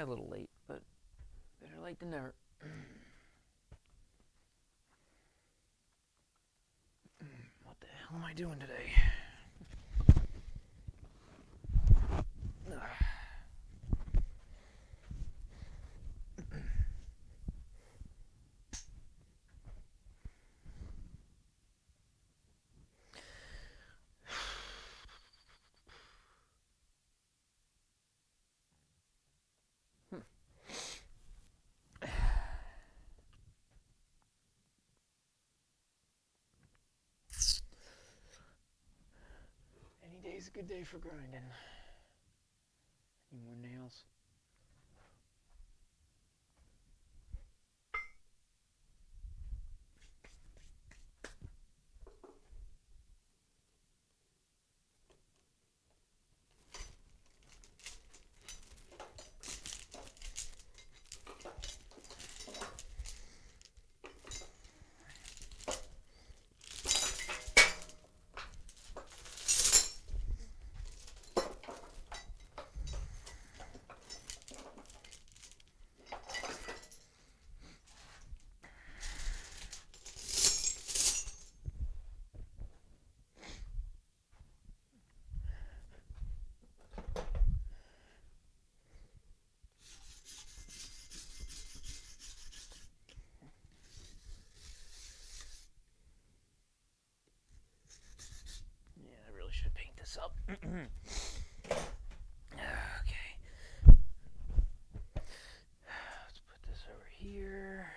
a little late, but better late than never. What the hell am I doing today? Any day's a good day for grinding. Any more nails? Yeah, I really should paint this up. Okay. Let's put this over here.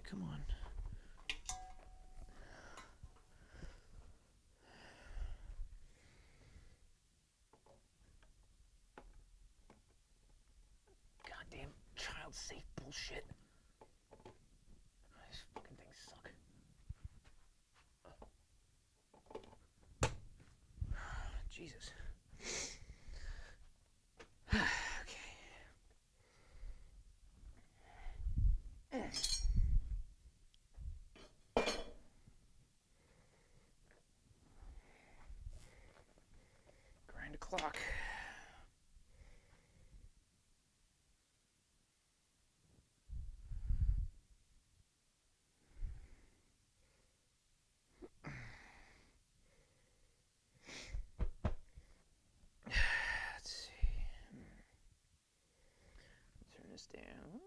Come on. Goddamn child safe bullshit. These fucking things suck. Jesus. Okay. Grind a clock. Let's see. Turn this down.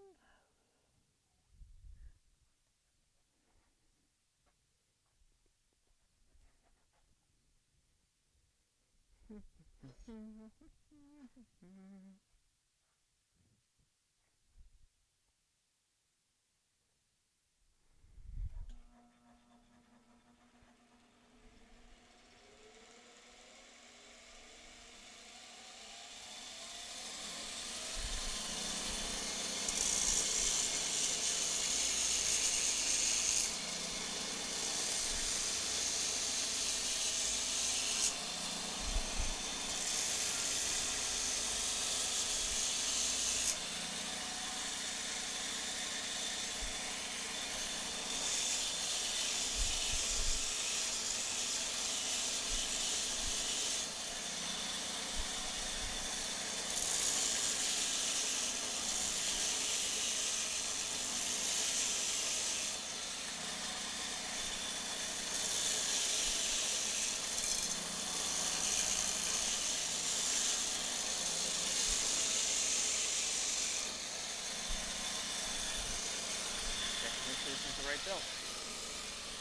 Make sure this is the right belt.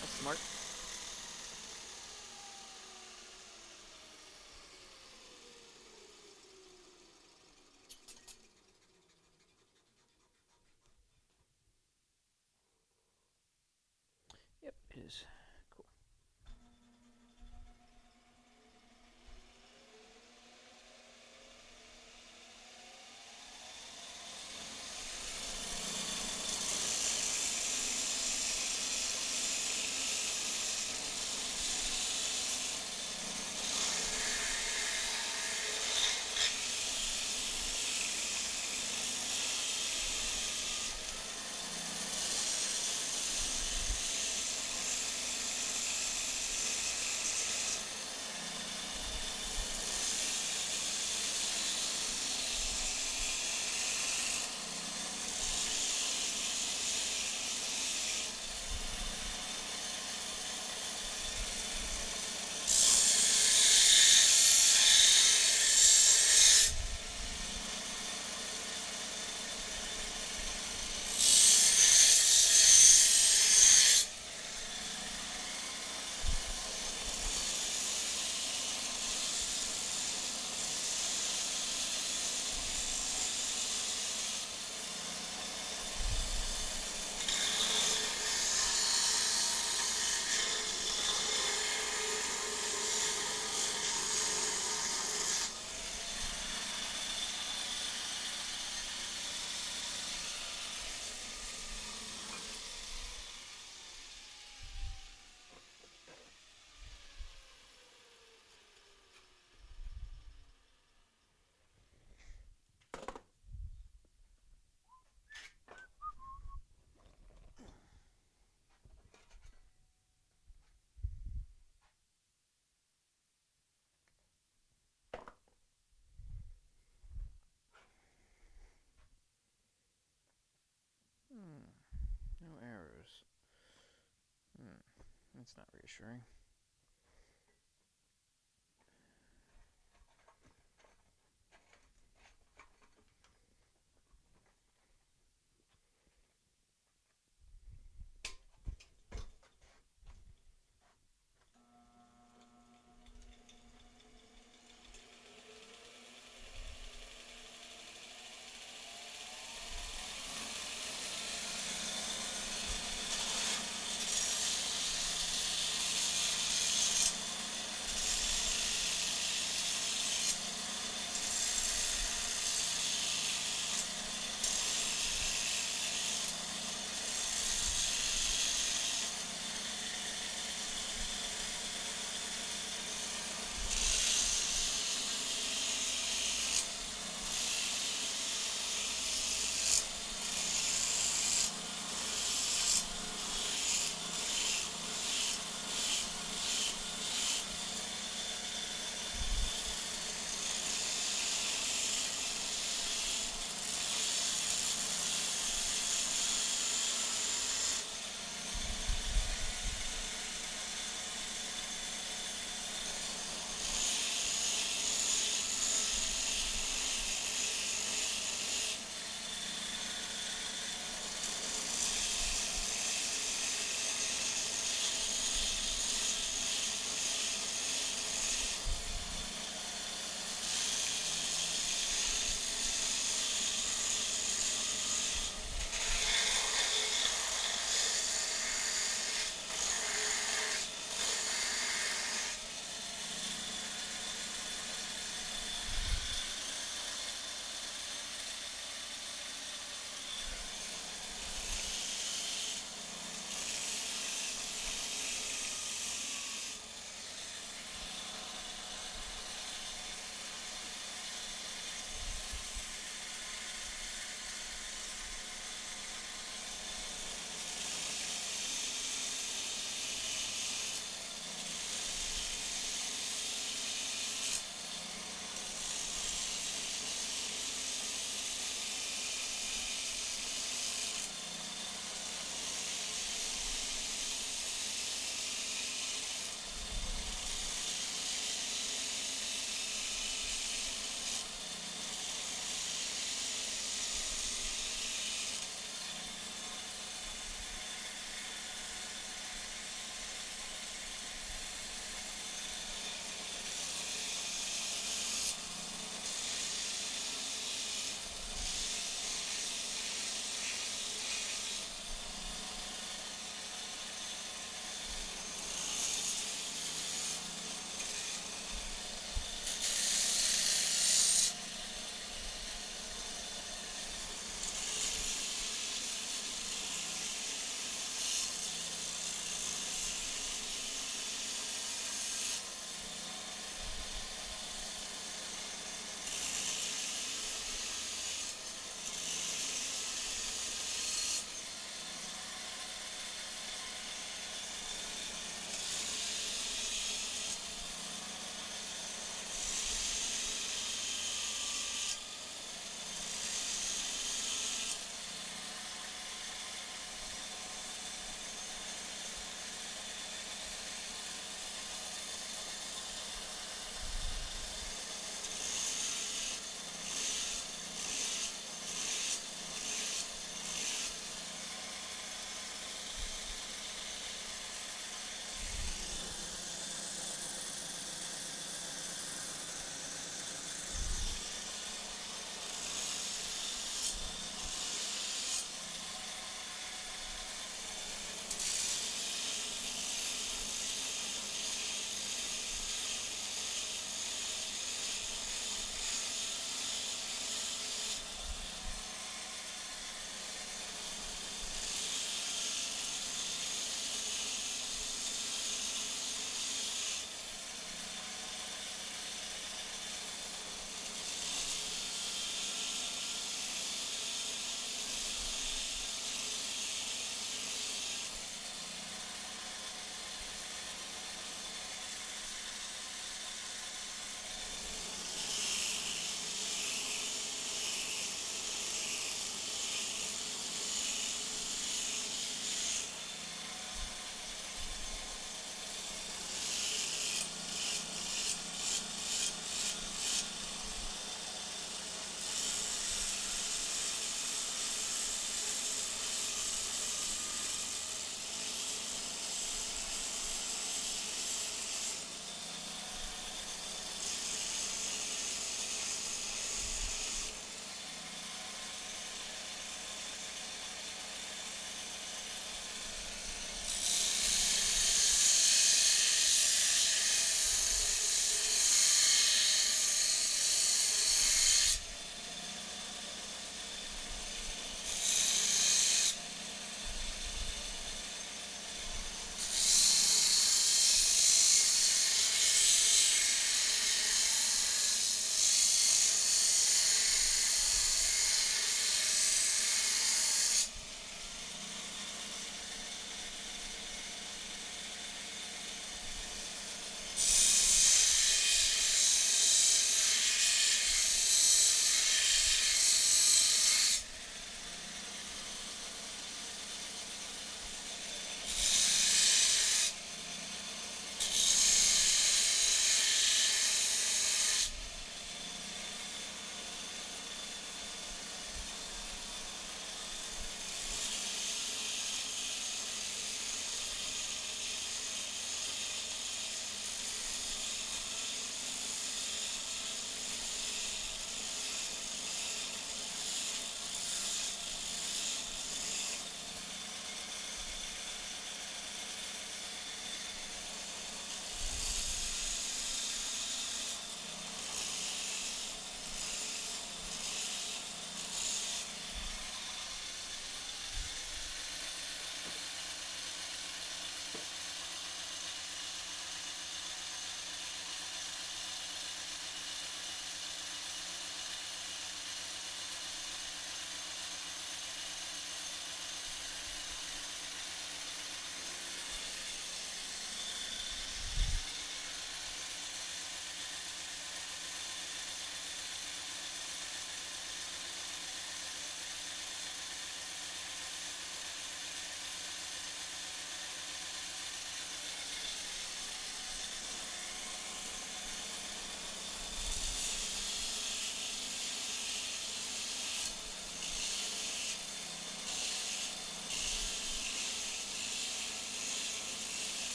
That's smart. is. Cool. No arrows. That's not reassuring.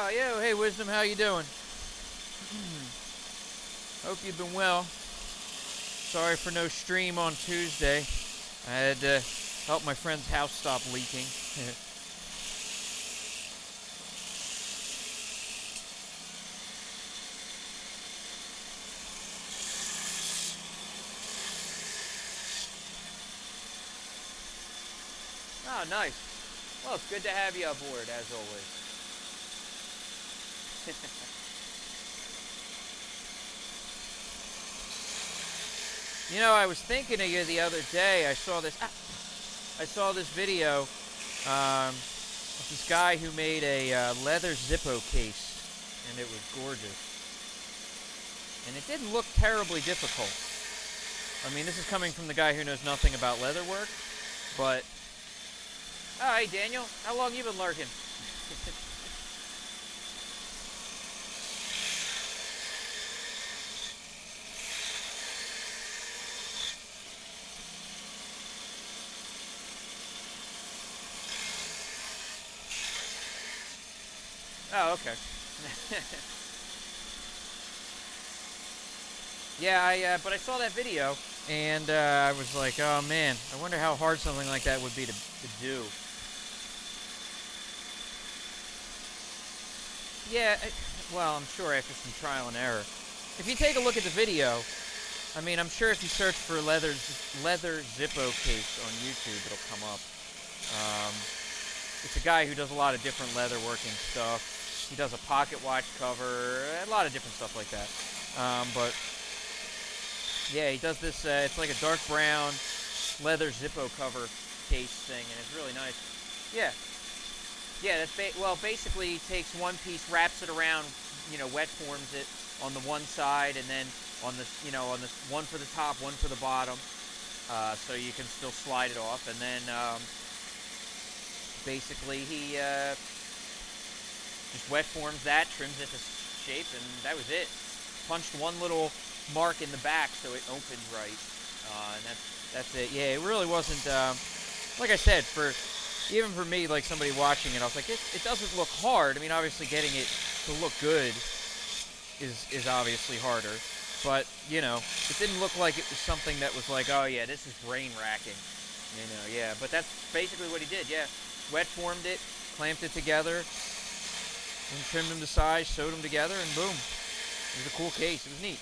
Oh, yo, hey, Wisdom, how you doing? Hope you've been well. Sorry for no stream on Tuesday. I had to help my friend's house stop leaking. Oh, nice. Well, it's good to have you aboard, as always. You know, I was thinking of you the other day. I saw this video of this guy who made a leather Zippo case, and it was gorgeous. And it didn't look terribly difficult. I mean, this is coming from the guy who knows nothing about leather work, but... Oh, hey, Daniel. How long you been lurking? Oh, okay. Yeah, but I saw that video, and I was like, oh man, I wonder how hard something like that would be to do. Yeah, well, I'm sure after some trial and error. If you take a look at the video, I mean, I'm sure if you search for leather Zippo case on YouTube, it'll come up. It's a guy who does a lot of different leather working stuff. He does a pocket watch cover, a lot of different stuff like that. But yeah, he does this. It's like a dark brown leather Zippo cover case thing, and it's really nice. Yeah, yeah. Basically, he takes one piece, wraps it around, wet forms it on the one side, and then on the one for the top, one for the bottom, so you can still slide it off, and then basically he just wet forms that, trims it to shape, and that was it. Punched one little mark in the back so it opened right, and that's it. Yeah, it really wasn't, like I said, even for me, like somebody watching it, I was like, it doesn't look hard. I mean, obviously getting it to look good is obviously harder, but, it didn't look like it was something that was like, oh yeah, this is brain racking, yeah, but that's basically what he did, yeah. Wet formed it, clamped it together, and trimmed them to size, sewed them together, and boom. It was a cool case. It was neat.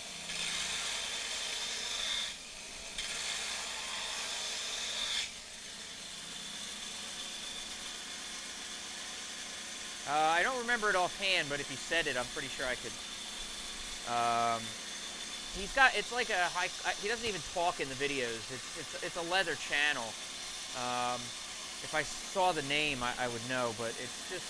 I don't remember it offhand, but if he said it, I'm pretty sure I could. It's like a high. He doesn't even talk in the videos. It's a leather channel. If I saw the name, I would know, but it's just.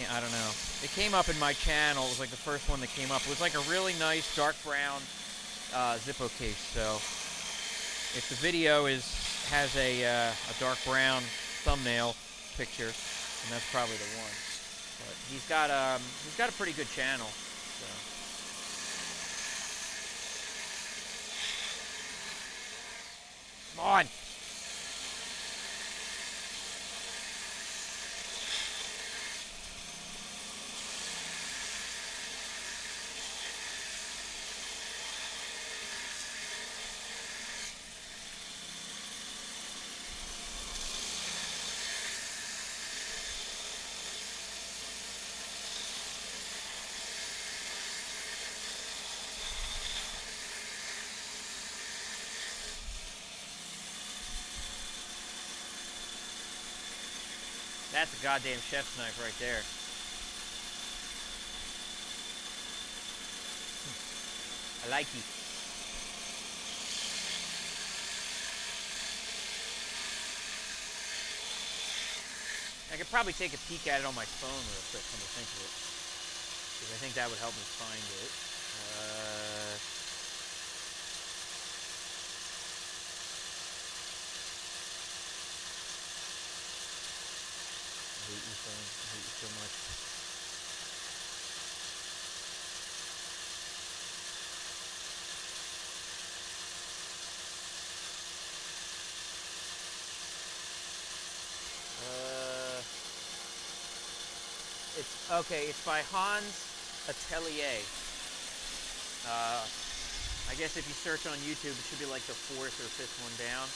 I don't know. It came up in my channel. It was like the first one that came up. It was like a really nice dark brown Zippo case. So if the video has a dark brown thumbnail picture, and that's probably the one. But he's got a pretty good channel. So. Come on. That's a goddamn chef's knife right there. I like it. I could probably take a peek at it on my phone real quick, come to think of it. Because I think that would help me find it. I hate you, phone. I hate you so much. It's okay. It's by Hans Atelier. I guess if you search on YouTube, it should be like the 4th or 5th one down.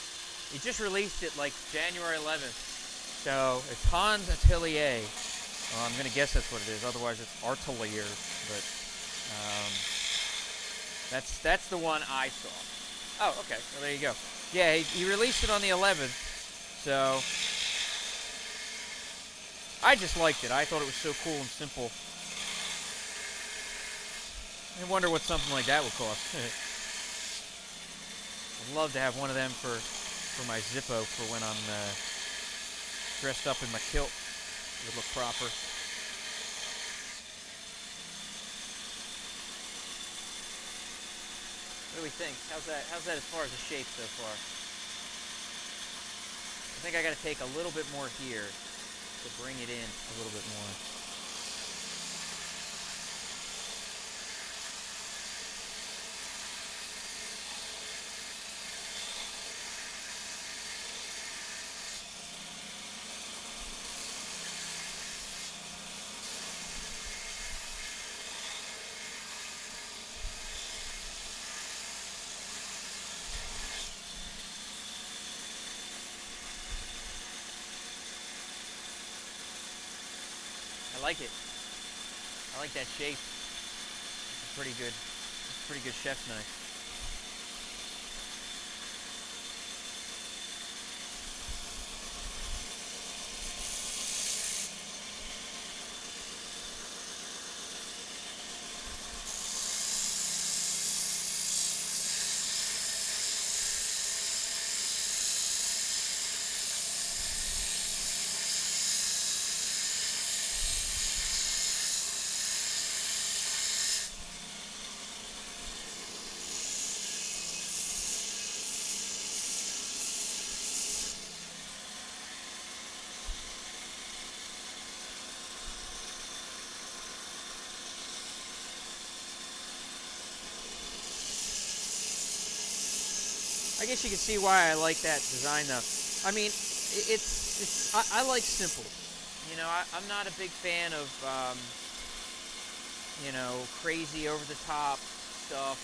He just released it like January 11th. So it's Hans Atelier. I'm gonna guess that's what it is. Otherwise, it's Artelier. But that's the one I saw. Oh, okay. Well, there you go. Yeah, he released it on the 11th. So I just liked it. I thought it was so cool and simple. I wonder what something like that would cost. I'd love to have one of them for my Zippo for when I'm dressed up in my kilt. It would look proper. What do we think? How's that as far as the shape so far? I think I got to take a little bit more here to bring it in a little bit more. I like it. I like that shape. It's a pretty good chef's knife. I guess you can see why I like that design, though. I mean, I like simple. You know, I'm not a big fan of, you know, crazy over the top stuff.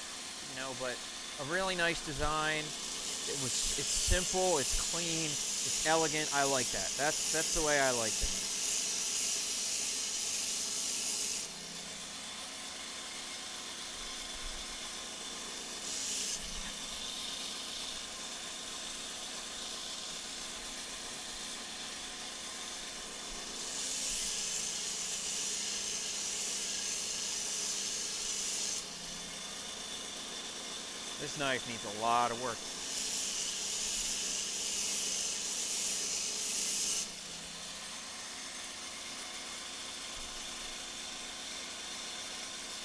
You know, but a really nice design. It's simple. It's clean. It's elegant. I like that. That's the way I like things. This knife needs a lot of work.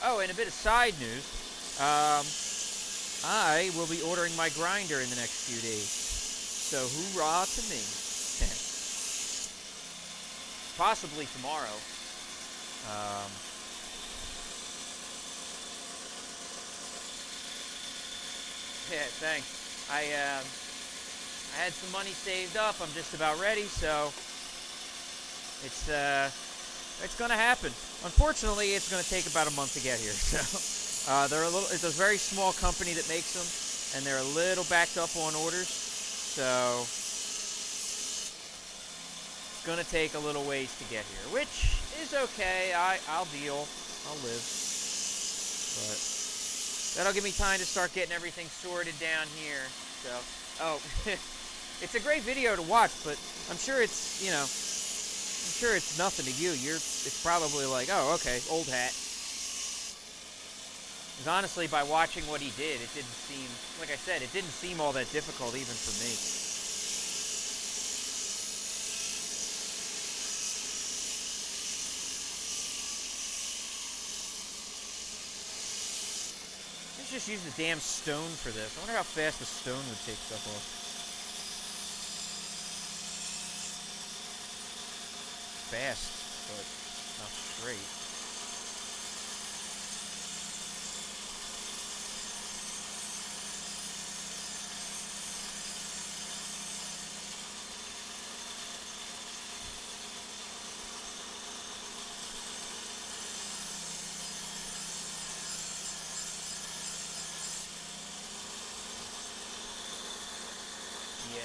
Oh, and a bit of side news. I will be ordering my grinder in the next few days. So hoorah to me. Possibly tomorrow. Yeah, thanks. I had some money saved up. I'm just about ready, so it's gonna happen. Unfortunately, it's gonna take about a month to get here. So it's a very small company that makes them, and they're a little backed up on orders. So it's gonna take a little ways to get here, which is okay. I'll deal. I'll live. But that'll give me time to start getting everything sorted down here. So, oh, it's a great video to watch, but I'm sure it's, you know, I'm sure it's nothing to you. It's probably like, oh, okay, old hat. Because honestly, by watching what he did, it didn't seem, like I said, it didn't seem all that difficult even for me. Let's just use the damn stone for this. I wonder how fast the stone would take stuff off. Fast, but not straight. Yeah.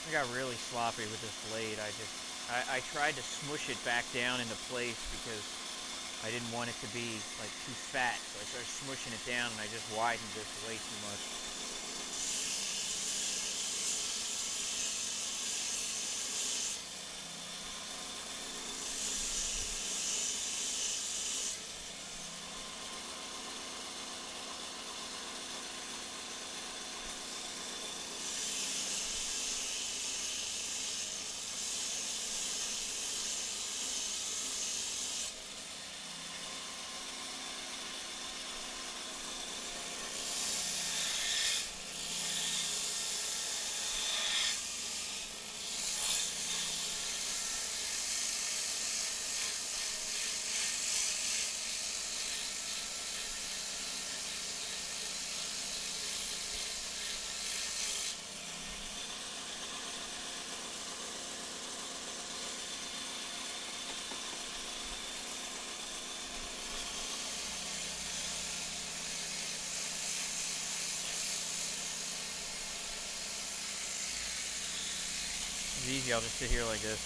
I got really sloppy with this blade. I tried to smush it back down into place because I didn't want it to be like too fat. So I started smushing it down and I just widened this way too much. It's easy. I'll just sit here like this.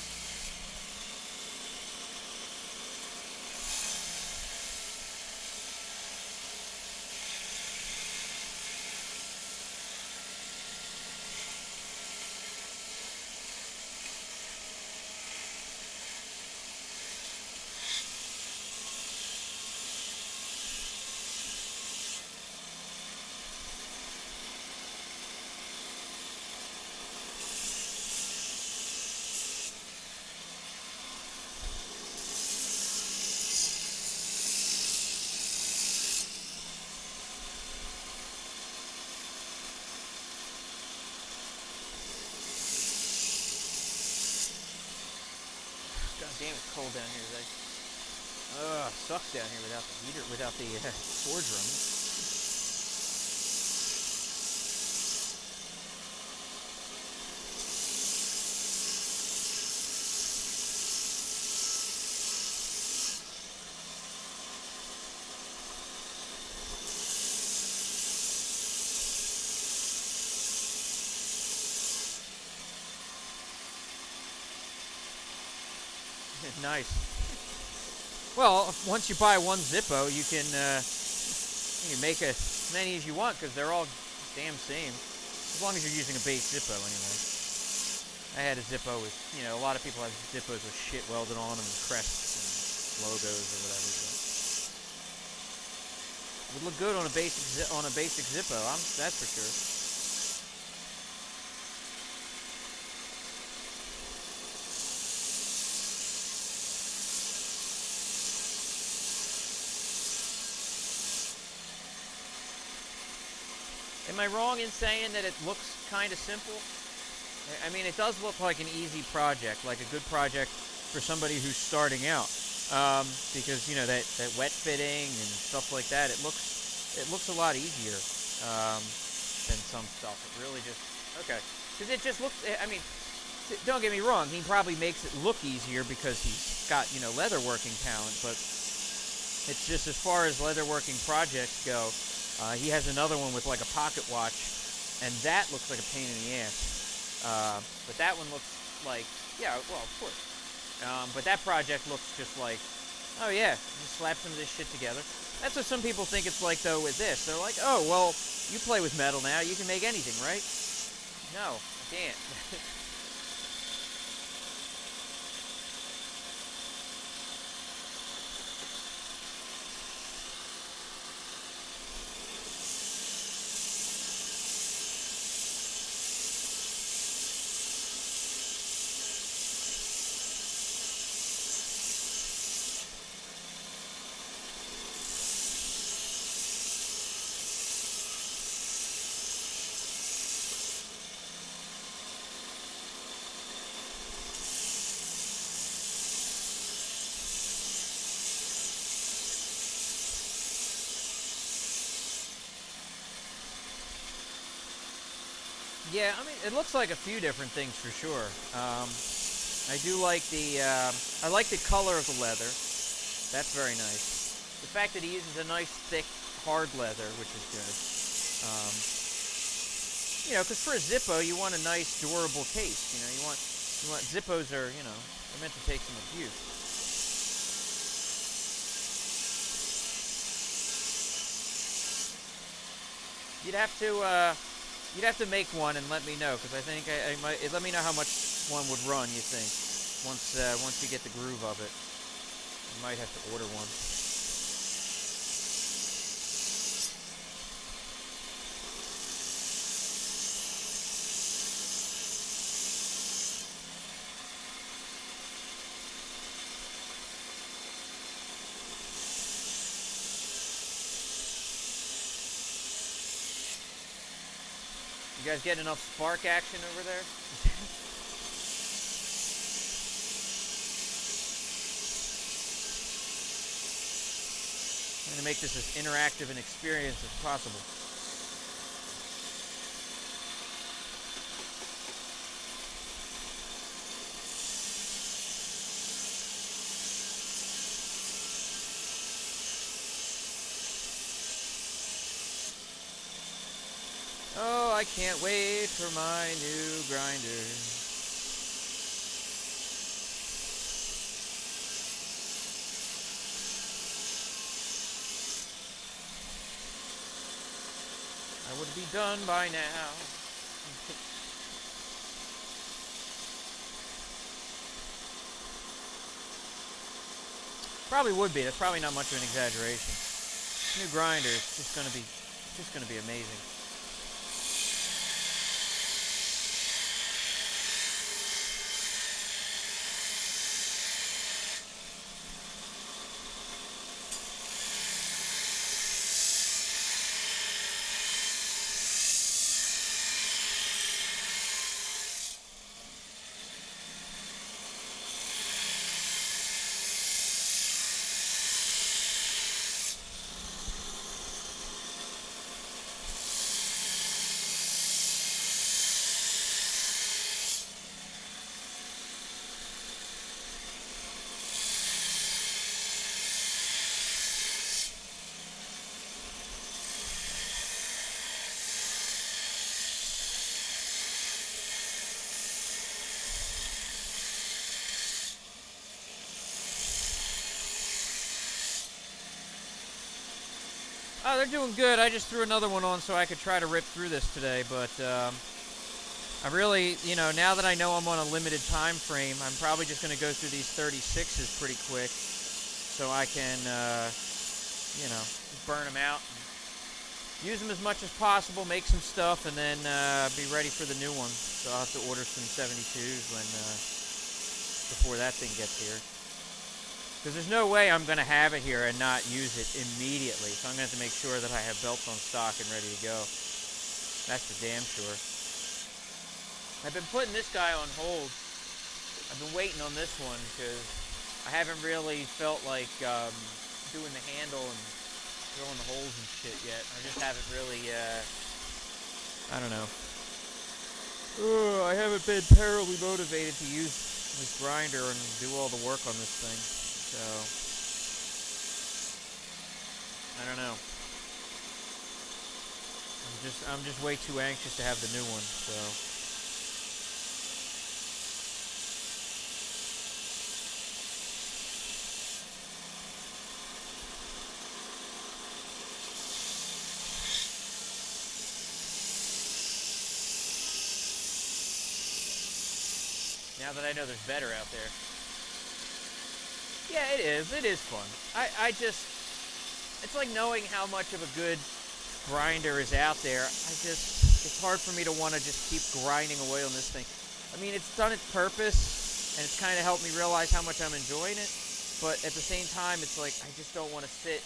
God damn, it's cold down here today. Sucks down here without the heater, without the forge room. Nice. Well, once you buy one Zippo, you can make as many as you want because they're all damn same. As long as you're using a base Zippo, anyway. I had a Zippo with, a lot of people have Zippos with shit welded on them, and crests and logos or whatever. But it would look good on a basic Zippo. That's for sure. Am I wrong in saying that it looks kind of simple? I mean, it does look like an easy project, like a good project for somebody who's starting out. Because that wet fitting and stuff like that, it looks a lot easier than some stuff. It really just because it just looks. I mean, don't get me wrong. He probably makes it look easier because he's got leatherworking talent, but It's just as far as leatherworking projects go, he has another one with like a pocket watch, and that looks like a pain in the ass. But that one looks like, yeah, well, of course. But that project looks just like, oh yeah, just slap some of this shit together. That's what some people think it's like though with this. They're like, oh, well, you play with metal now, you can make anything, right? No, I can't. Yeah, I mean, it looks like a few different things for sure. I do like I like the color of the leather. That's very nice. The fact that he uses a nice, thick, hard leather, which is good. Um, because for a Zippo, you want a nice, durable case. You want Zippos are, they're meant to take some abuse. You'd have to, you'd have to make one and let me know, because I think I might. Let me know how much one would run. You think once you get the groove of it, you might have to order one. You guys getting enough spark action over there? I'm going to make this as interactive an experience as possible. Oh, I can't wait for my new grinder. I would be done by now. Probably would be. That's probably not much of an exaggeration. New grinder is just gonna be amazing. Oh, they're doing good. I just threw another one on so I could try to rip through this today, but I really, now that I know I'm on a limited time frame, I'm probably just going to go through these 36s pretty quick so I can, just burn them out. Use them as much as possible, make some stuff, and then be ready for the new ones. So I'll have to order some 72s before that thing gets here. Because there's no way I'm going to have it here and not use it immediately. So I'm going to have to make sure that I have belts on stock and ready to go. That's for damn sure. I've been putting this guy on hold. I've been waiting on this one because I haven't really felt like doing the handle and drilling the holes and shit yet. I just haven't really, I don't know. I haven't been terribly motivated to use this grinder and do all the work on this thing. So I don't know. I'm just way too anxious to have the new one. So now that I know there's better out there. Yeah, it is. It is fun. I just, it's like knowing how much of a good grinder is out there. It's hard for me to want to just keep grinding away on this thing. I mean, it's done its purpose, and it's kind of helped me realize how much I'm enjoying it. But at the same time, it's like I just don't want to sit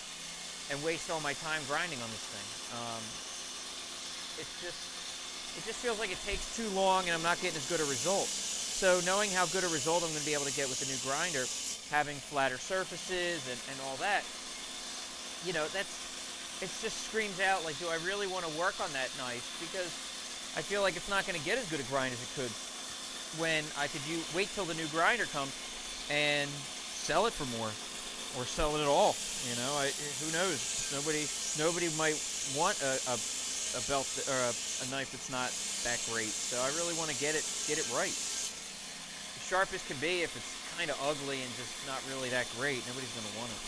and waste all my time grinding on this thing. It just feels like it takes too long, and I'm not getting as good a result. So knowing how good a result I'm going to be able to get with the new grinder, having flatter surfaces and all that, you know, it just screams out like, do I really want to work on that knife? Because I feel like it's not going to get as good a grind as it could when I could wait till the new grinder comes and sell it for more, or sell it at all. You know, who knows? Nobody might want a belt or a knife that's not that great. So I really want to get it right. Sharp as can be, if it's kind of ugly and just not really that great, nobody's going to want it.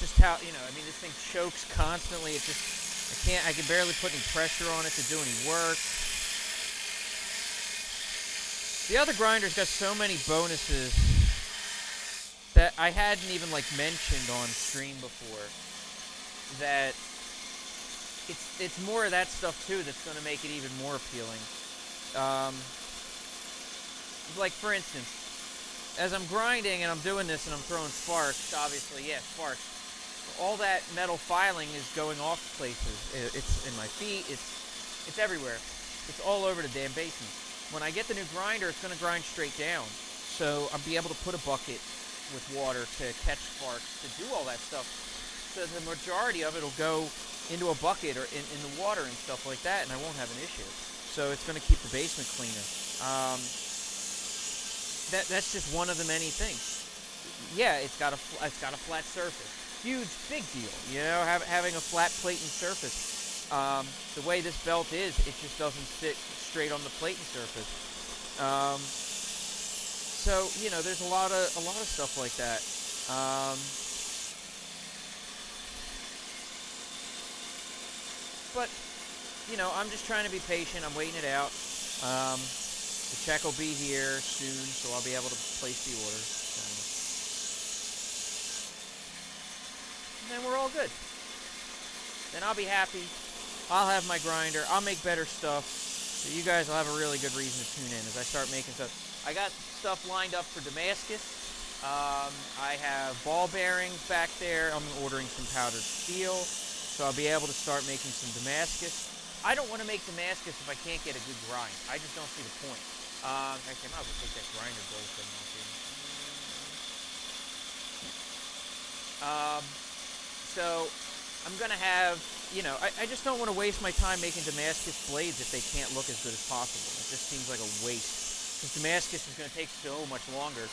Just how, you know, I mean, this thing chokes constantly. It just, I can barely put any pressure on it to do any work. The other grinder's got so many bonuses that I hadn't even like mentioned on stream before, that it's more of that stuff too that's going to make it even more appealing. Like for instance, as I'm grinding and I'm doing this and I'm throwing sparks, obviously, yeah, sparks. All that metal filing is going off places. It's in my feet. It's everywhere. It's all over the damn basement. When I get the new grinder, it's going to grind straight down. So I'll be able to put a bucket with water to catch sparks, to do all that stuff. So the majority of it will go into a bucket or in the water and stuff like that, and I won't have an issue. So it's going to keep the basement cleaner. That's just one of the many things. Yeah, it's got a flat surface. Huge, big deal. You know, having a flat plating surface. The way this belt is, it just doesn't sit straight on the plating surface. So you know, there's a lot of stuff like that. But you know, I'm just trying to be patient. I'm waiting it out. The check will be here soon, so I'll be able to place the order. And then we're all good. Then I'll be happy. I'll have my grinder. I'll make better stuff. So you guys will have a really good reason to tune in as I start making stuff. I got stuff lined up for Damascus. I have ball bearings back there. I'm ordering some powdered steel. So I'll be able to start making some Damascus. I don't want to make Damascus if I can't get a good grind. I just don't see the point. Actually, I might as well take that grinder bowl thing off here. So I'm going to have, you know, I just don't want to waste my time making Damascus blades if they can't look as good as possible. It just seems like a waste. Because Damascus is going to take so much longer,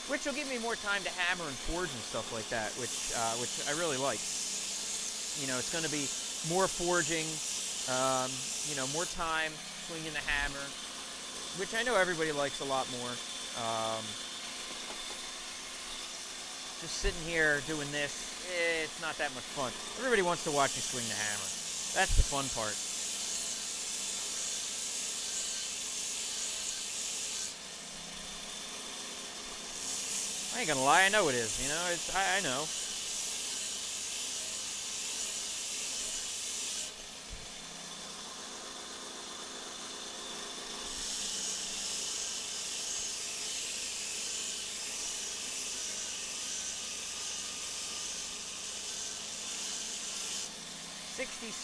which will give me more time to hammer and forge and stuff like that, which I really like. You know, it's going to be more forging, you know, more time swinging the hammer, which I know everybody likes a lot more. Just sitting here doing this, it's not that much fun. Everybody wants to watch me swing the hammer. That's the fun part. I ain't gonna lie, I know it is. You know, I know.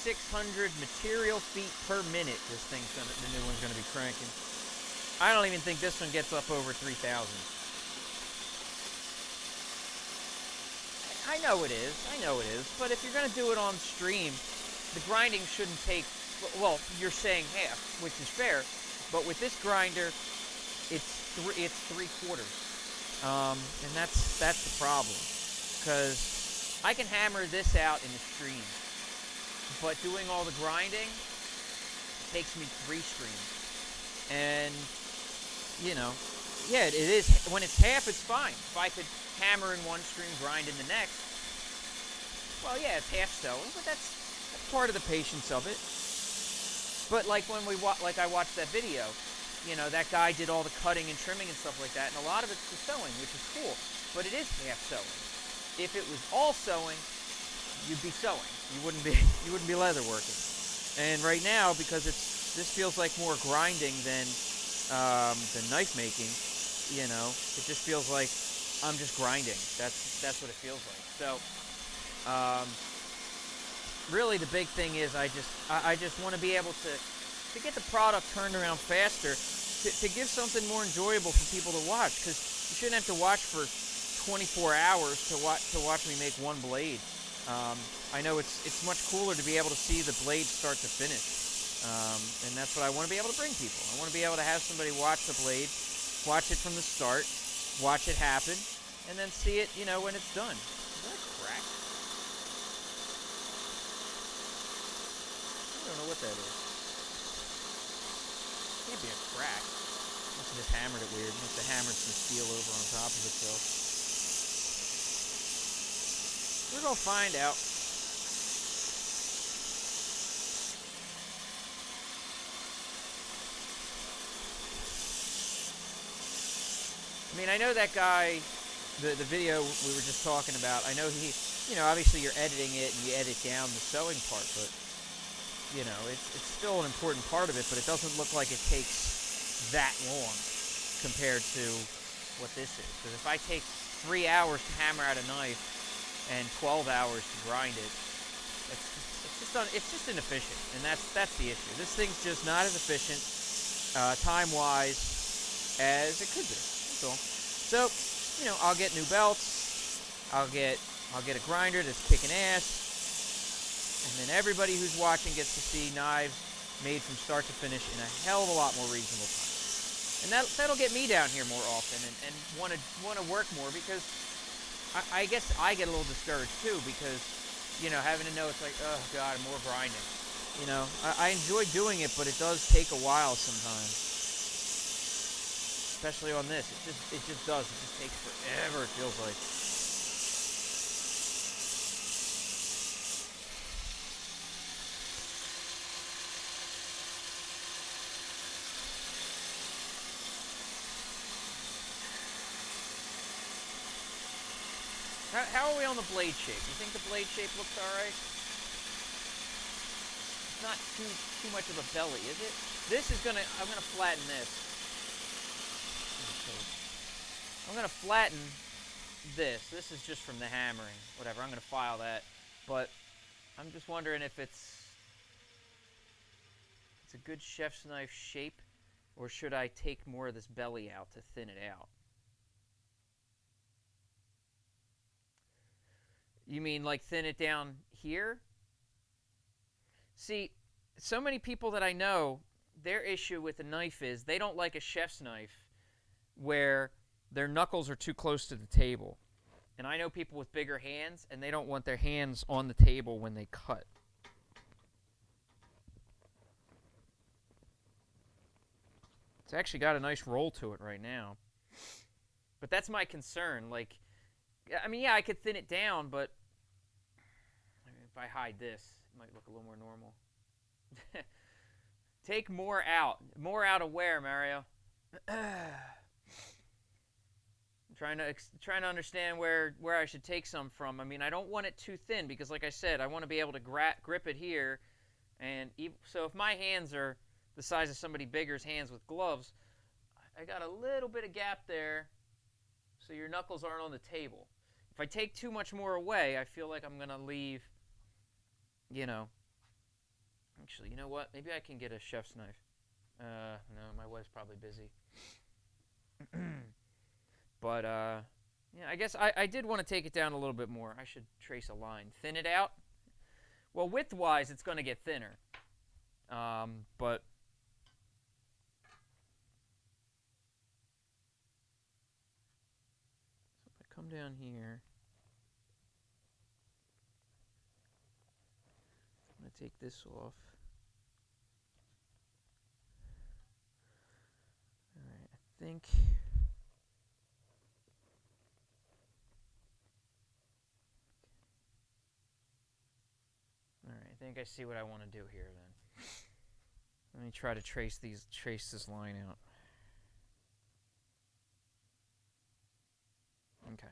.600 material feet per minute. The new one's gonna be cranking. I don't even think this one gets up over 3,000. I know it is. I know it is. But if you're going to do it on stream, the grinding shouldn't take. Well, you're saying half, which is fair. But with this grinder, it's 3/4, and that's the problem. Because I can hammer this out in the stream, but doing all the grinding takes me 3 streams. And you know, yeah, it is. When it's half, it's fine. If I could hammer in one stream, grind in the next, well, yeah, it's half sewing, but that's part of the patience of it. But like when like I watched that video, that guy did all the cutting and trimming and stuff like that, and a lot of it's the sewing, which is cool. But it is half sewing. If it was all sewing, you'd be sewing. You wouldn't be leather working. And right now, because this feels like more grinding than knife making, it just feels like I'm just grinding. That's what it feels like. So, really, the big thing is I just want to be able to get the product turned around faster, to give something more enjoyable for people to watch. Because you shouldn't have to watch for 24 hours to watch me make one blade. I know it's much cooler to be able to see the blade start to finish. And that's what I want to be able to bring people. I want to be able to have somebody watch the blade, watch it from the start, watch it happen, and then see it, when it's done. Is that a crack? I don't know what that is. It can't be a crack. Must have just hammered it weird. Must have hammered some steel over on top of itself. We're going to find out. I mean, I know that guy, the video we were just talking about, I know he, obviously you're editing it and you edit down the sewing part, but, it's still an important part of it, but it doesn't look like it takes that long compared to what this is. Because if I take 3 hours to hammer out a knife and 12 hours to grind it, it's just inefficient, and that's the issue. This thing's just not as efficient, time-wise, as it could be. So, I'll get new belts. I'll get a grinder that's kicking ass, and then everybody who's watching gets to see knives made from start to finish in a hell of a lot more reasonable time. And that'll get me down here more often and want to work more, because I guess I get a little discouraged too, because having to know it's like, oh god, more grinding. I enjoy doing it, but it does take a while sometimes. Especially on this, it just does. It just takes forever, it feels like. How are we on the blade shape? You think the blade shape looks alright? It's not too much of a belly, is it? I'm gonna flatten this. I'm going to flatten this. This is just from the hammering. Whatever, I'm going to file that. But I'm just wondering if it's a good chef's knife shape, or should I take more of this belly out to thin it out? You mean like thin it down here? See, so many people that I know, their issue with a knife is they don't like a chef's knife where their knuckles are too close to the table. And I know people with bigger hands, and they don't want their hands on the table when they cut. It's actually got a nice roll to it right now. But that's my concern. Like, I mean, yeah, I could thin it down, but if I hide this, it might look a little more normal. Take more out. More out of where, Mario? I'm trying to understand where I should take some from. I mean, I don't want it too thin, because like I said, I want to be able to grip it here. And so if my hands are the size of somebody bigger's hands with gloves, I got a little bit of gap there so your knuckles aren't on the table. If I take too much more away, I feel like I'm going to leave, Actually, you know what? Maybe I can get a chef's knife. No, my wife's probably busy. But, Yeah, I guess I did want to take it down a little bit more. I should trace a line. Thin it out. Well, width-wise, it's going to get thinner. But so if I come down here, I'm going to take this off. All right, I think. All right, I think I see what I want to do here then. Let me try to trace this line out. Okay.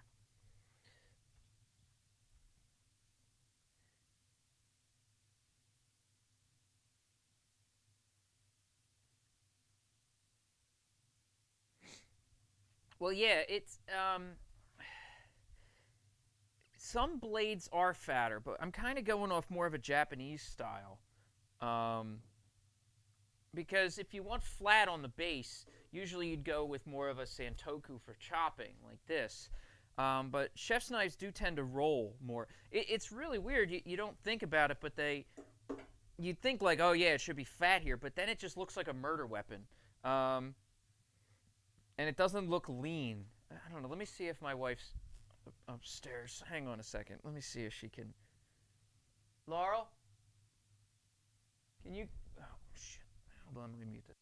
Well, yeah, it's some blades are fatter, but I'm kind of going off more of a Japanese style. Um, because if you want flat on the base, usually you'd go with more of a Santoku for chopping, like this. But chef's knives do tend to roll more. It's really weird. You don't think about it, but you'd think like, oh yeah, it should be fat here, but then it just looks like a murder weapon. Um, and it doesn't look lean. I don't know. Let me see if my wife's upstairs. Hang on a second. Let me see if she can. Laurel, can you? Oh shit! Hold on. Let me mute this.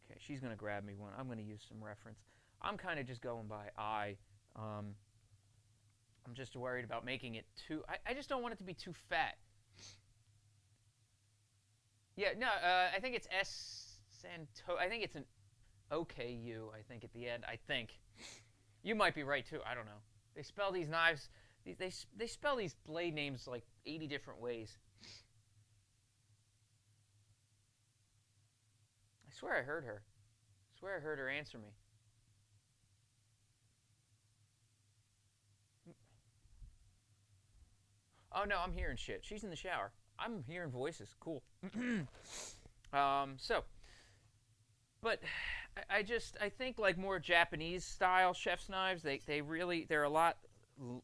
Okay, she's gonna grab me one. I'm gonna use some reference. I'm kind of just going by eye. Um, I'm just worried about making it too. I just don't want it to be too fat. Yeah, no, I think it's S Santo. I think it's an OKU. I think at the end. I think you might be right too. I don't know. They spell these knives. They spell these blade names like 80 different ways. I swear I heard her. I swear I heard her answer me. Oh no, I'm hearing shit. She's in the shower. I'm hearing voices. Cool. So, but I think like more Japanese style chef's knives. They're a lot.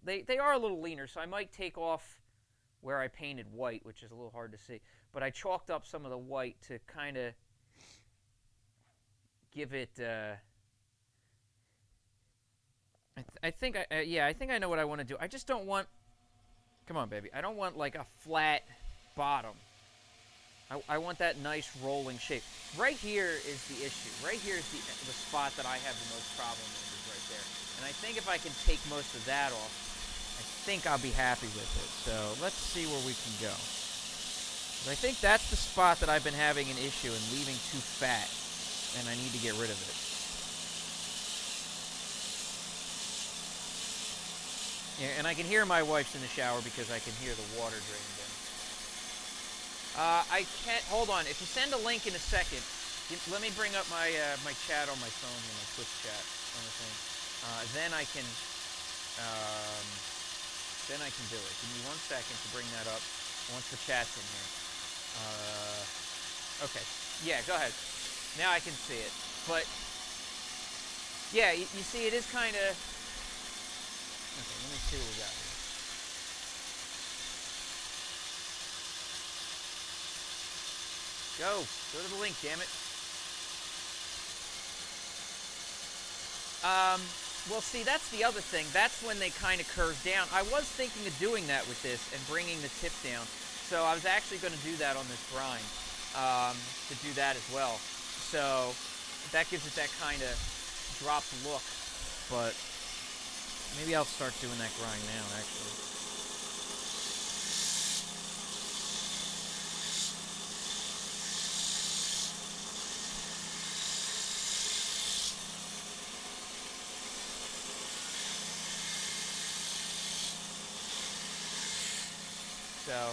They are a little leaner. So I might take off where I painted white, which is a little hard to see. But I chalked up some of the white to kind of give it. I think I think I know what I want to do. I just don't want. Come on, baby. I don't want like a flat bottom. I want that nice rolling shape. Right here is the issue. Right here is the spot that I have the most problem with is right there. And I think if I can take most of that off, I think I'll be happy with it. So let's see where we can go. I think that's the spot that I've been having an issue in leaving too fat, and I need to get rid of it. Yeah, and I can hear my wife's in the shower because I can hear the water draining down. I can't. Hold on. If you send a link in a second, let me bring up my my chat on my phone here, my Twitch chat on the thing. Then I can do it. Give me 1 second to bring that up once the chat's in here. Okay. Yeah, go ahead. Now I can see it. But yeah, you see, it is kind of. Okay, let me see what we got here. Go to the link, damn it. Well, see, that's the other thing. That's when they kind of curve down. I was thinking of doing that with this and bringing the tip down. So I was actually going to do that on this grind, to do that as well. So that gives it that kind of dropped look. But maybe I'll start doing that grind now, actually. So,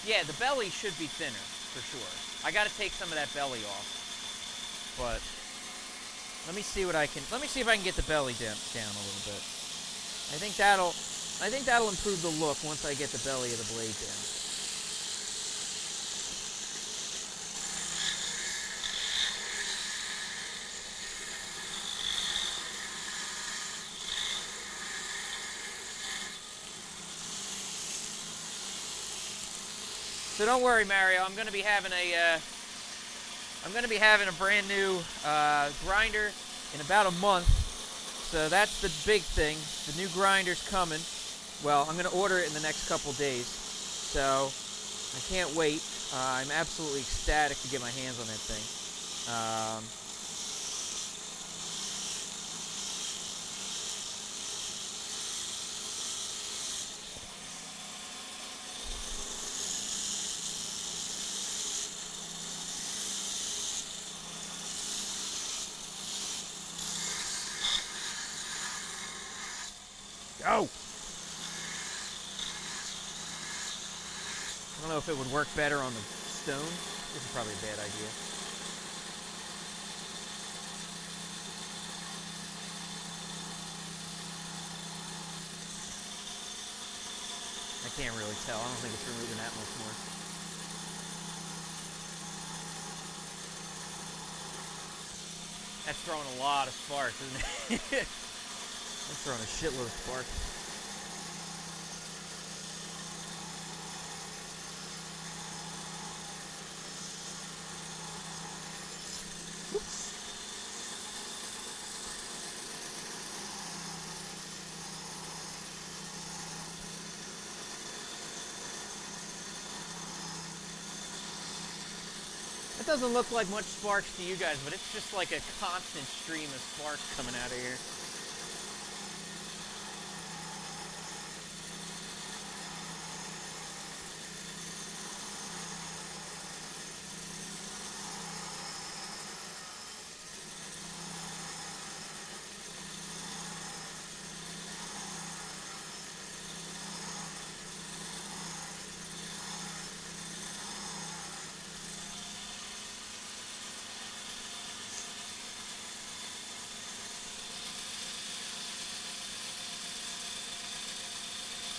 yeah, the belly should be thinner, for sure. I got to take some of that belly off. But let me see what I can. Let me see if I can get the belly down a little bit. I think that'll. I think that'll improve the look once I get the belly of the blade down. So don't worry, Mario. I'm going to be having a brand new grinder in about a month. So that's the big thing. The new grinder's coming. Well, I'm going to order it in the next couple days. So I can't wait. I'm absolutely ecstatic to get my hands on that thing. Go! I don't know if it would work better on the stone. This is probably a bad idea. I can't really tell. I don't think it's removing that much more. That's throwing a lot of sparks, isn't it? That's throwing a shitload of sparks. It doesn't look like much sparks to you guys, but it's just like a constant stream of sparks coming out of here.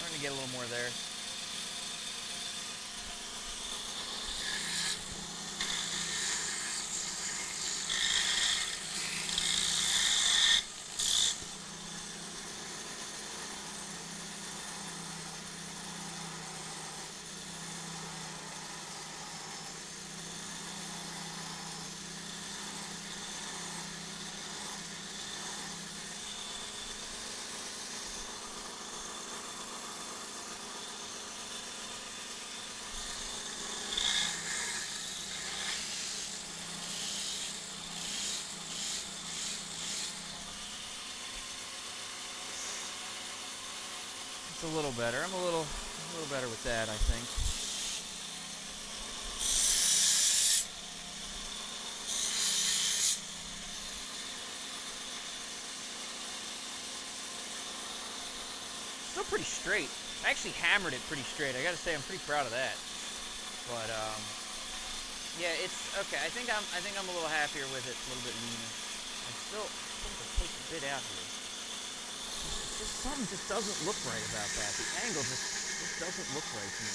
Starting to get a little more there. It's a little better. I'm a little better with that, I think. Still pretty straight. I actually hammered it pretty straight. I gotta say, I'm pretty proud of that. But yeah, it's okay. I think I'm a little happier with it. A little bit leaner. I still think it takes a bit out here. Something just doesn't look right about that. The angle just doesn't look right to me.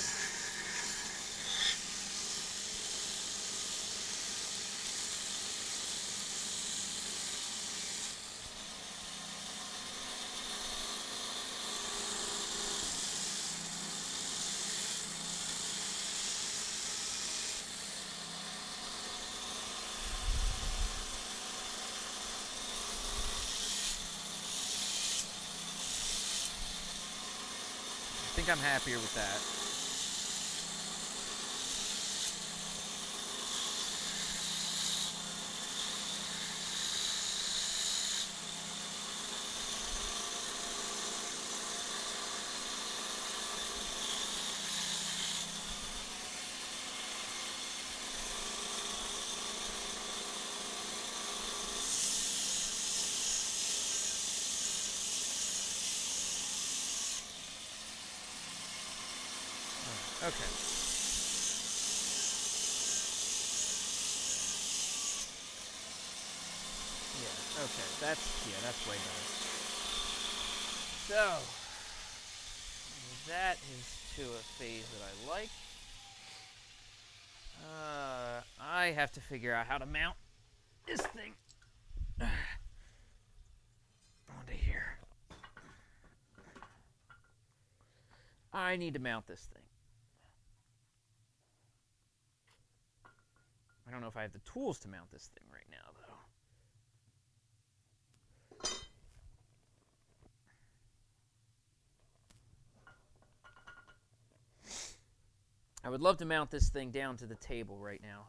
I think I'm happier with that. Okay. Yeah, okay. That's way better. So, that is to a phase that I like. I have to figure out how to mount this thing onto here. I need to mount this thing. I don't know if I have the tools to mount this thing right now, though. I would love to mount this thing down to the table right now,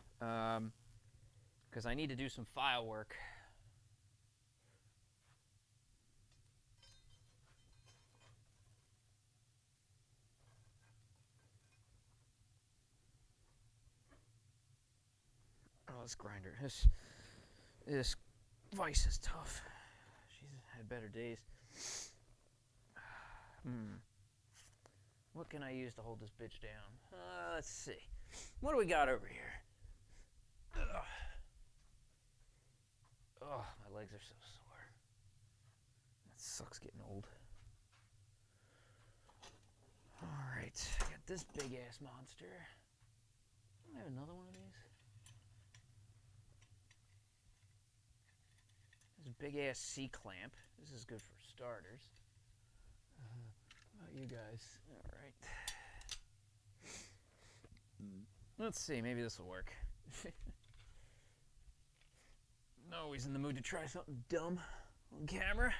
because I need to do some file work. Oh, this grinder, this vise is tough. She's had better days. What can I use to hold this bitch down? Let's see. What do we got over here? Oh, my legs are so sore. That sucks getting old. Alright, I got this big ass monster. I have another one of these. This big ass C-clamp. This is good for starters. How about you guys? Alright. Let's see, maybe this will work. Always in the mood to try something dumb on camera.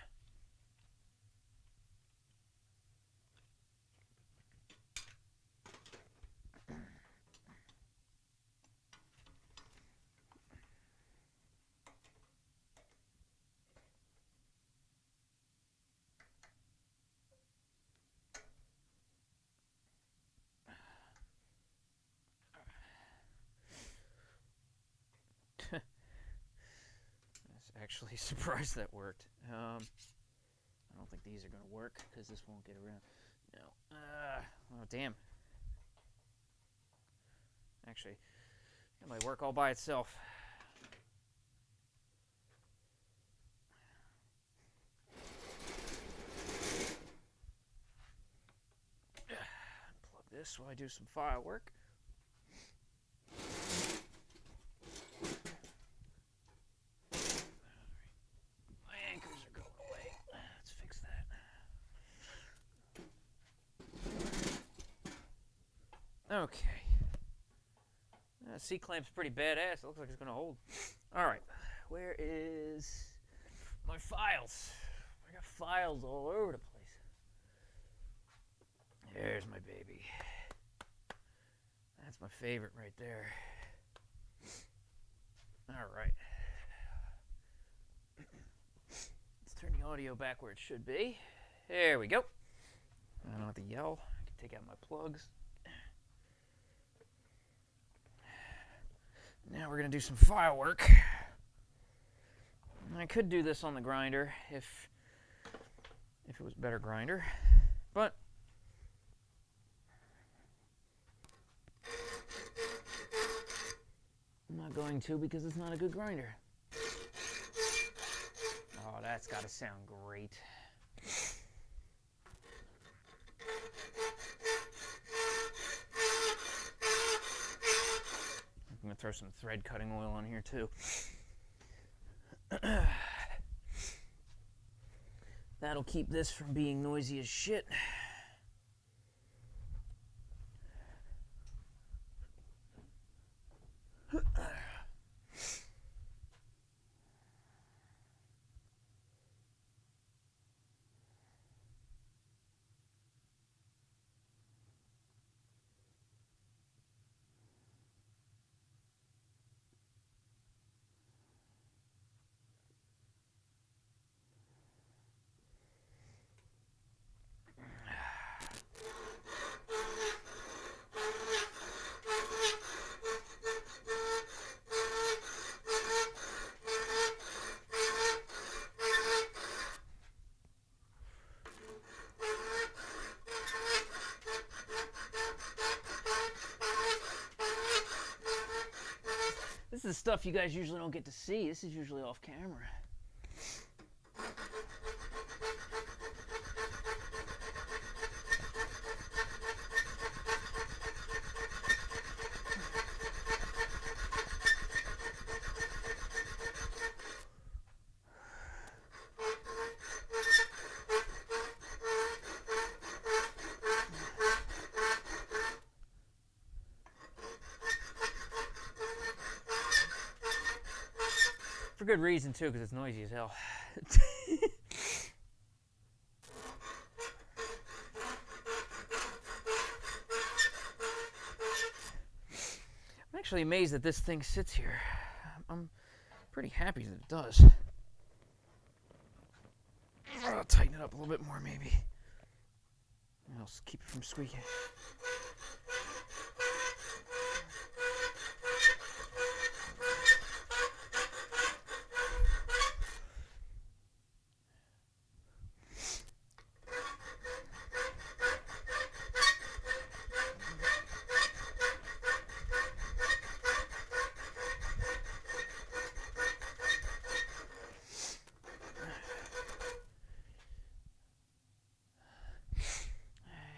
Actually surprised that worked. I don't think these are going to work because this won't get around. No. Oh, damn. Actually, it might work all by itself. Unplug this while I do some file work. Okay. C-clamp's pretty badass. It looks like it's going to hold. Alright. Where is my files? I got files all over the place. There's my baby. That's my favorite right there. Alright. Let's turn the audio back where it should be. There we go. I don't have to yell. I can take out my plugs. Now we're going to do some file work. I could do this on the grinder if it was a better grinder, but I'm not going to because it's not a good grinder. Oh, that's got to sound great. I'm going to throw some thread cutting oil on here too. That'll keep this from being noisy as shit. This is stuff you guys usually don't get to see. This is usually off camera. For good reason, too, because it's noisy as hell. I'm actually amazed that this thing sits here. I'm pretty happy that it does. I'll tighten it up a little bit more, maybe. I'll keep it from squeaking.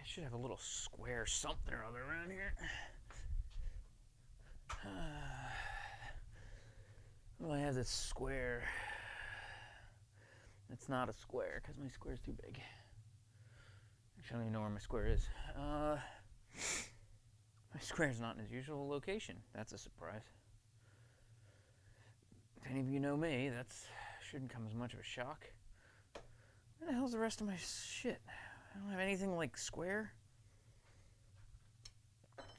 Should have a little square something or other around here. Well, I have this square. It's not a square because my square is too big. Actually, I don't even know where my square is. My square is not in its usual location. That's a surprise. If any of you know me, that shouldn't come as much of a shock. Where the hell's the rest of my shit? I don't have anything like square.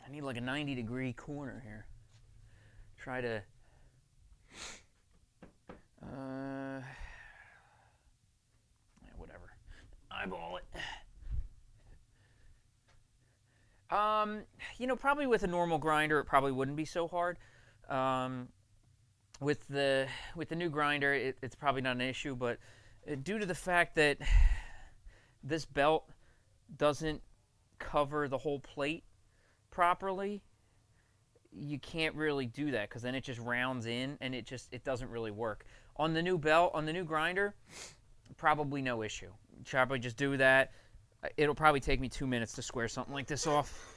I need like a 90-degree corner here. Try to whatever. Eyeball it. Probably with a normal grinder, it probably wouldn't be so hard. With the new grinder, it's probably not an issue, but due to the fact that this belt doesn't cover the whole plate properly, you can't really do that because then it just rounds in and it doesn't really work. On the new belt, on the new grinder, probably no issue. Probably just do that. It'll probably take me 2 minutes to square something like this off.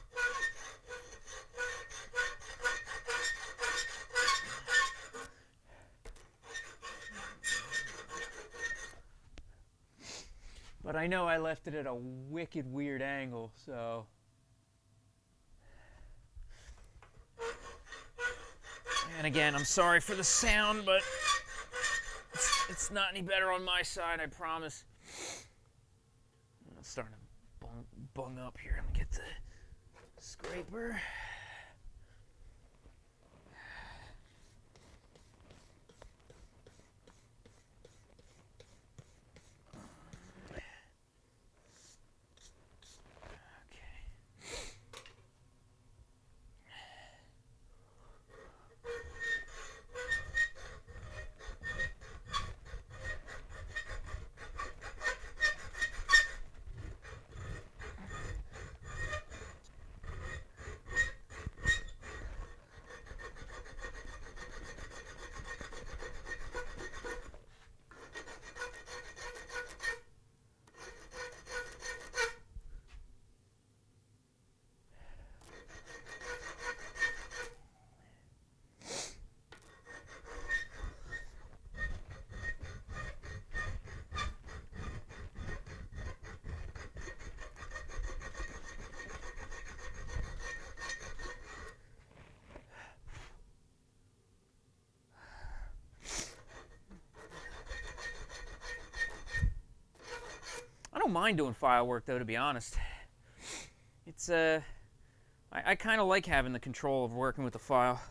But I know I left it at a wicked weird angle, so. And again, I'm sorry for the sound, but it's not any better on my side, I promise. I'm starting to bung up here. Let me get the scraper. I don't mind doing file work, though, to be honest. It's I kind of like having the control of working with the file.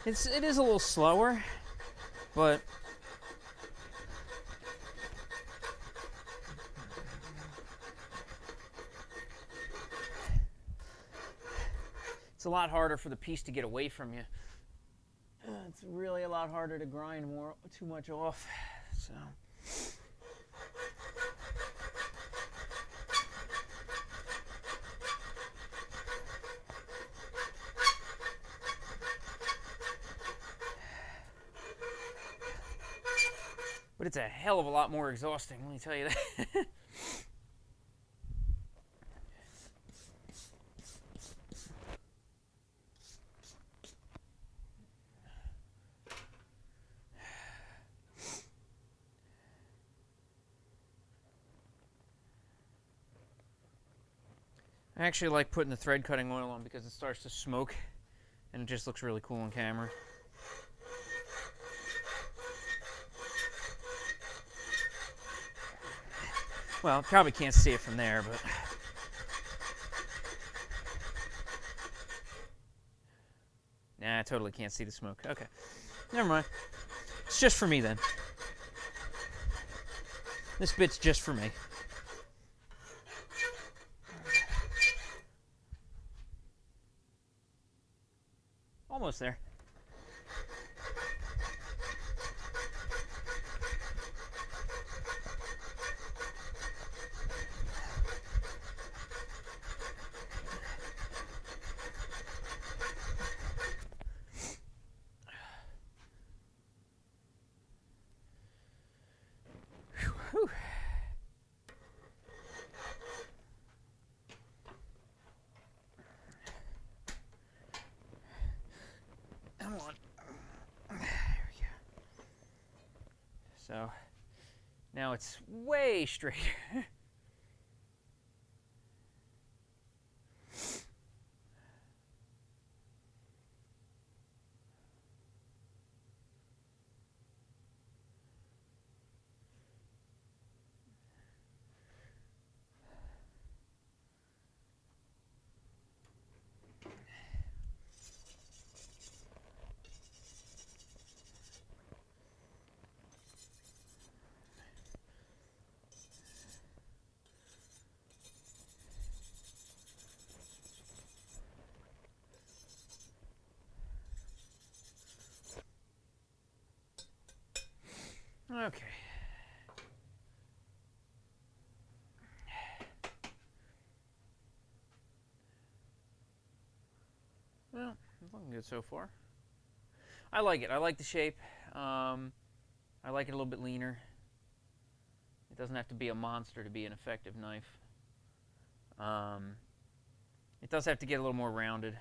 It is a little slower, but it's a lot harder for the piece to get away from you. It's really a lot harder to grind too much off. So. But But it's a hell of a lot more exhausting, let me tell you that. I actually like putting the thread cutting oil on because it starts to smoke and it just looks really cool on camera. Well, probably can't see it from there, but... Nah, I totally can't see the smoke. Okay, never mind. It's just for me then. This bit's just for me. Almost there. Whew. Come on. There we go. So, now it's way straighter. Okay. Well, it's looking good so far. I like it. I like the shape. I like it a little bit leaner. It doesn't have to be a monster to be an effective knife. It does have to get a little more rounded.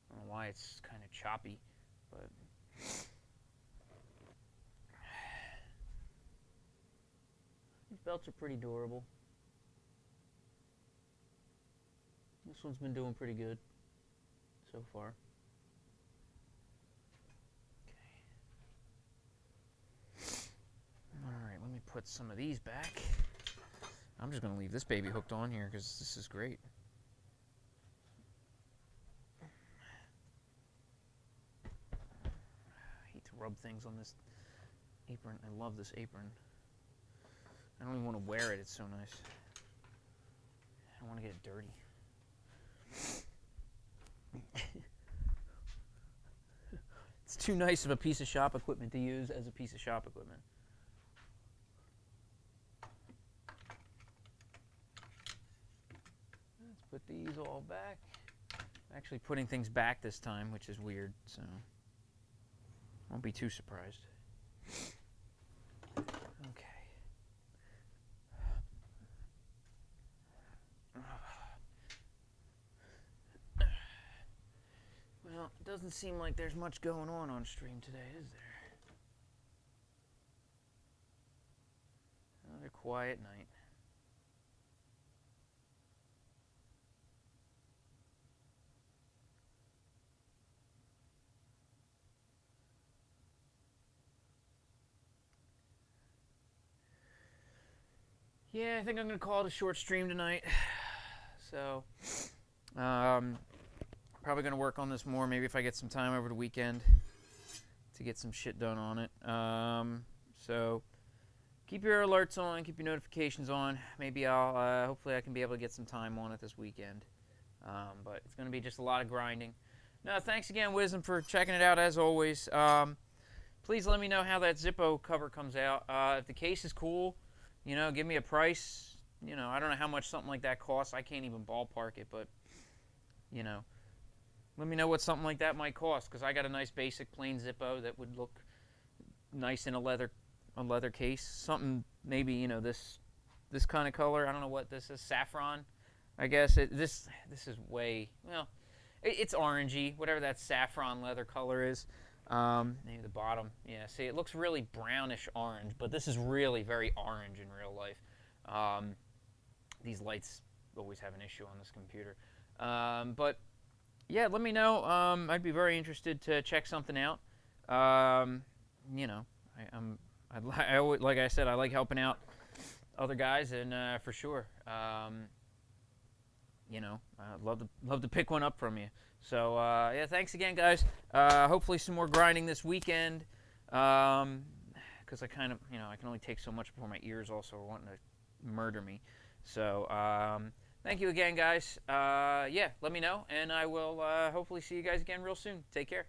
I don't know why it's kind of choppy, but... These belts are pretty durable. This one's been doing pretty good so far. Okay. Alright, let me put some of these back. I'm just going to leave this baby hooked on here because this is great. I hate to rub things on this apron. I love this apron. I don't even want to wear it. It's so nice. I don't want to get it dirty. It's too nice of a piece of shop equipment to use as a piece of shop equipment. Let's put these all back. I'm actually putting things back this time, which is weird, so won't be too surprised. Okay. Well, it doesn't seem like there's much going on stream today, is there? Another quiet night. Yeah, I think I'm going to call it a short stream tonight. So, probably going to work on this more, maybe if I get some time over the weekend to get some shit done on it. So, keep your alerts on, keep your notifications on. Maybe I'll, hopefully I can be able to get some time on it this weekend. But it's going to be just a lot of grinding. No, thanks again, Wisdom, for checking it out as always. Please let me know how that Zippo cover comes out. If the case is cool, you know, give me a price. You know, I don't know how much something like that costs. I can't even ballpark it, but, you know, let me know what something like that might cost, because I got a nice basic plain Zippo that would look nice in a leather case. Something maybe, you know, this kind of color. I don't know what this is. Saffron, I guess. This is way, well, it's orangey, whatever that saffron leather color is. Maybe the bottom. Yeah, see, it looks really brownish orange, but this is really very orange in real life. These lights always have an issue on this computer. But yeah, let me know. I'd be very interested to check something out. You know, I always, like I said, I like helping out other guys, and for sure, you know, I'd love to pick one up from you. So yeah, thanks again, guys. Hopefully, some more grinding this weekend. Because I kind of, you know, I can only take so much before my ears also are wanting to murder me. So thank you again, guys. Yeah, let me know, and I will hopefully see you guys again real soon. Take care.